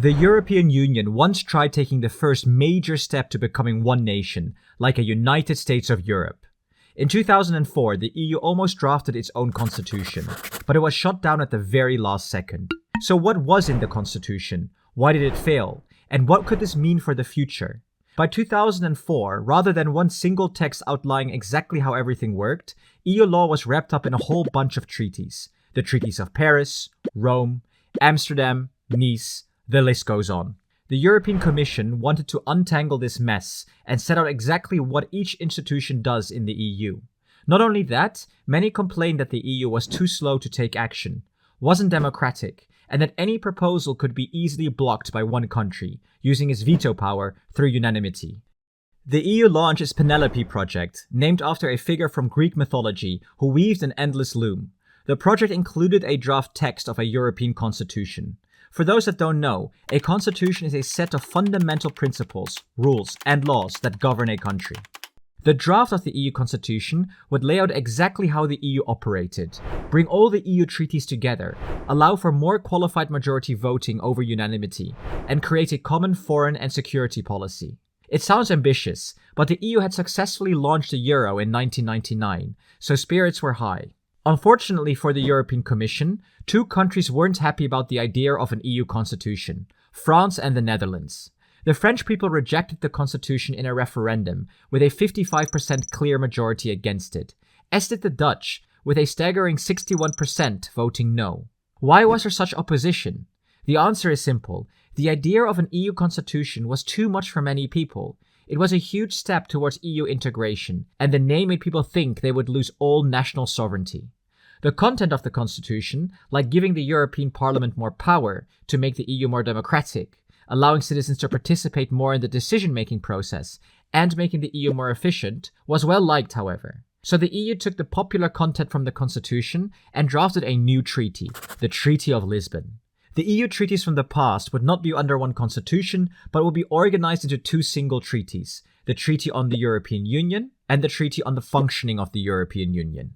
The European Union once tried taking the first major step to becoming one nation, like a United States of Europe. In 2004, the EU almost drafted its own constitution, but it was shut down at the very last second. So what was in the constitution? Why did it fail? And what could this mean for the future? By 2004, rather than one single text outlining exactly how everything worked, EU law was wrapped up in a whole bunch of treaties. The treaties of Paris, Rome, Amsterdam, Nice, the list goes on. The European Commission wanted to untangle this mess and set out exactly what each institution does in the EU. Not only that, many complained that the EU was too slow to take action, wasn't democratic, and that any proposal could be easily blocked by one country, using its veto power through unanimity. The EU launched its Penelope Project, named after a figure from Greek mythology who weaved an endless loom. The project included a draft text of a European constitution. For those that don't know, a constitution is a set of fundamental principles, rules, and laws that govern a country. The draft of the EU constitution would lay out exactly how the EU operated, bring all the EU treaties together, allow for more qualified majority voting over unanimity, and create a common foreign and security policy. It sounds ambitious, but the EU had successfully launched the euro in 1999, so spirits were high. Unfortunately for the European Commission, two countries weren't happy about the idea of an EU constitution: France and the Netherlands. The French people rejected the constitution in a referendum, with a 55% clear majority against it, as did the Dutch, with a staggering 61% voting no. Why was there such opposition? The answer is simple. The idea of an EU constitution was too much for many people. It was a huge step towards EU integration, and the name made people think they would lose all national sovereignty. The content of the constitution, like giving the European Parliament more power to make the EU more democratic, allowing citizens to participate more in the decision-making process, and making the EU more efficient, was well liked, however. So the EU took the popular content from the constitution and drafted a new treaty, the Treaty of Lisbon. The EU treaties from the past would not be under one constitution, but would be organized into two single treaties, the Treaty on the European Union and the Treaty on the Functioning of the European Union.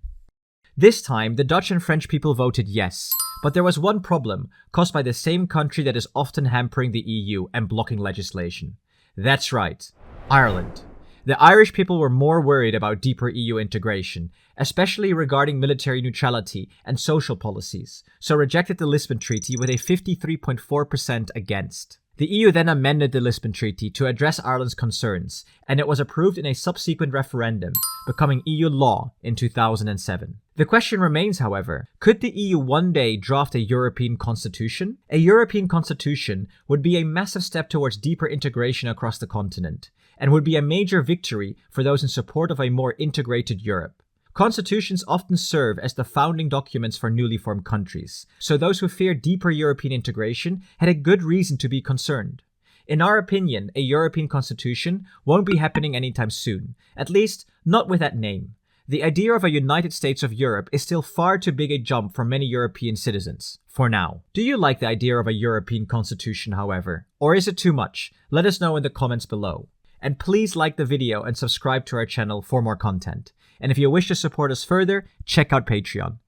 This time, the Dutch and French people voted yes, but there was one problem, caused by the same country that is often hampering the EU and blocking legislation. That's right, Ireland. The Irish people were more worried about deeper EU integration, especially regarding military neutrality and social policies, so rejected the Lisbon Treaty with a 53.4% against. The EU then amended the Lisbon Treaty to address Ireland's concerns, and it was approved in a subsequent referendum, becoming EU law in 2007. The question remains, however, could the EU one day draft a European constitution? A European constitution would be a massive step towards deeper integration across the continent, and would be a major victory for those in support of a more integrated Europe. Constitutions often serve as the founding documents for newly formed countries, so those who fear deeper European integration had a good reason to be concerned. In our opinion, a European constitution won't be happening anytime soon, at least not with that name. The idea of a United States of Europe is still far too big a jump for many European citizens, for now. Do you like the idea of a European constitution, however? Or is it too much? Let us know in the comments below. And please like the video and subscribe to our channel for more content. And if you wish to support us further, check out Patreon.